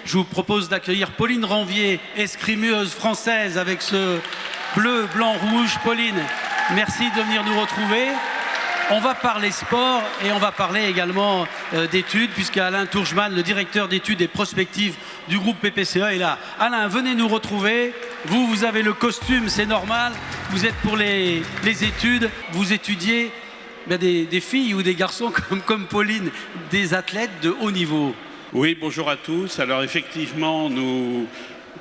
Je vous propose d'accueillir Pauline Ranvier, escrimeuse française avec ce bleu, blanc, rouge. Pauline, merci de venir nous retrouver. On va parler sport et on va parler également d'études, puisque Alain Tourgeman, le directeur d'études et prospectives du groupe PPCE, est là. Alain, venez nous retrouver. Vous avez le costume, c'est normal. Vous êtes pour les études. Vous étudiez des filles ou des garçons comme Pauline, des athlètes de haut niveau. Oui, bonjour à tous. Alors effectivement, nous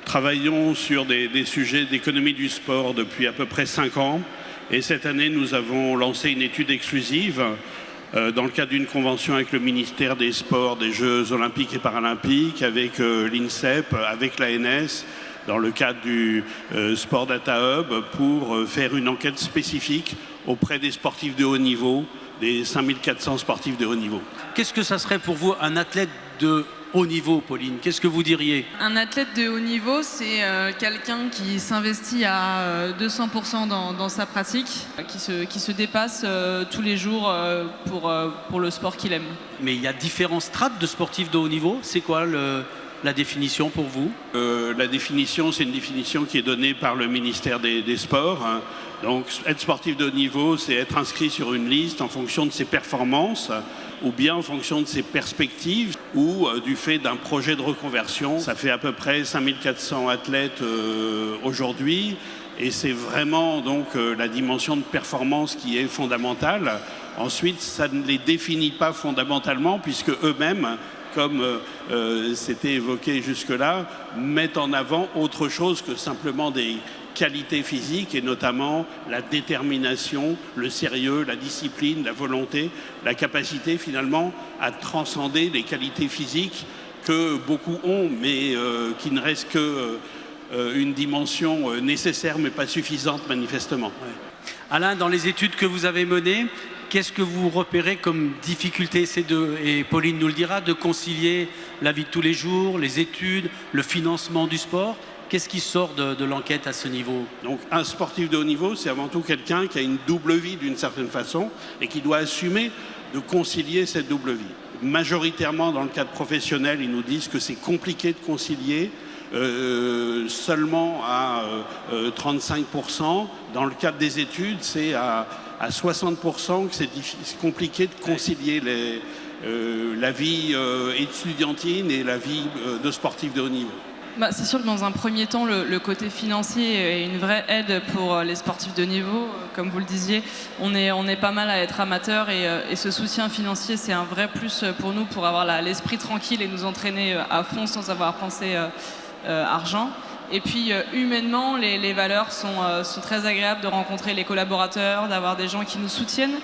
travaillons sur des sujets d'économie du sport depuis à peu près 5 ans. Et cette année, nous avons lancé une étude exclusive dans le cadre d'une convention avec le ministère des Sports, des Jeux Olympiques et Paralympiques, avec l'INSEP, avec l'ANS, dans le cadre du Sport Data Hub, pour faire une enquête spécifique auprès des sportifs de haut niveau, des 5400 sportifs de haut niveau. Qu'est-ce que ça serait pour vous un athlète de haut niveau, Pauline? Qu'est-ce que vous diriez? Un athlète de haut niveau, c'est quelqu'un qui s'investit à 200% dans sa pratique, qui se dépasse tous les jours pour le sport qu'il aime. Mais il y a différentes strates de sportifs de haut niveau. C'est quoi la définition pour vous? La définition, c'est une définition qui est donnée par le ministère des Sports. Donc, être sportif de haut niveau, c'est être inscrit sur une liste en fonction de ses performances ou bien en fonction de ses perspectives ou du fait d'un projet de reconversion. Ça fait à peu près 5400 athlètes aujourd'hui et c'est vraiment donc la dimension de performance qui est fondamentale. Ensuite, ça ne les définit pas fondamentalement puisque eux-mêmes, comme c'était évoqué jusque-là, mettent en avant autre chose que simplement des qualités physiques et notamment la détermination, le sérieux, la discipline, la volonté, la capacité finalement à transcender les qualités physiques que beaucoup ont, mais qui ne reste qu'une dimension nécessaire mais pas suffisante manifestement. Ouais. Alain, dans les études que vous avez menées, qu'est-ce que vous repérez comme difficulté, et Pauline nous le dira, de concilier la vie de tous les jours, les études, le financement du sport? Qu'est-ce qui sort de l'enquête à ce niveau? Donc un sportif de haut niveau, c'est avant tout quelqu'un qui a une double vie d'une certaine façon et qui doit assumer de concilier cette double vie. Majoritairement dans le cadre professionnel, ils nous disent que c'est compliqué de concilier, seulement à 35%. Dans le cadre des études, c'est à 60% que c'est compliqué de concilier la vie étudiantine et la vie de sportif de haut niveau. C'est sûr que dans un premier temps, le côté financier est une vraie aide pour les sportifs de niveau. Comme vous le disiez, on est pas mal à être amateurs et ce soutien financier, c'est un vrai plus pour nous pour avoir l'esprit tranquille et nous entraîner à fond sans avoir pensé argent. Et puis humainement, les valeurs sont très agréables de rencontrer les collaborateurs, d'avoir des gens qui nous soutiennent,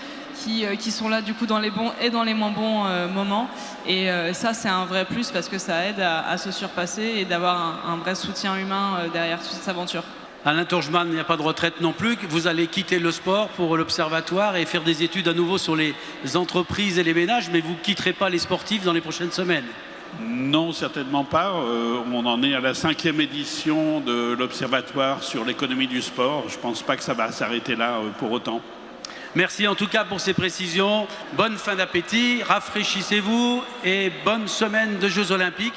qui sont là du coup dans les bons et dans les moins bons moments. Et ça, c'est un vrai plus parce que ça aide à se surpasser et d'avoir un vrai soutien humain derrière toute cette aventure. Alain Tourgeman, il n'y a pas de retraite non plus. Vous allez quitter le sport pour l'observatoire et faire des études à nouveau sur les entreprises et les ménages, mais vous ne quitterez pas les sportifs dans les prochaines semaines? Non, certainement pas. On en est à la 5e édition de l'Observatoire sur l'économie du sport. Je ne pense pas que ça va s'arrêter là pour autant. Merci en tout cas pour ces précisions. Bonne fin d'appétit, rafraîchissez-vous et bonne semaine de Jeux Olympiques.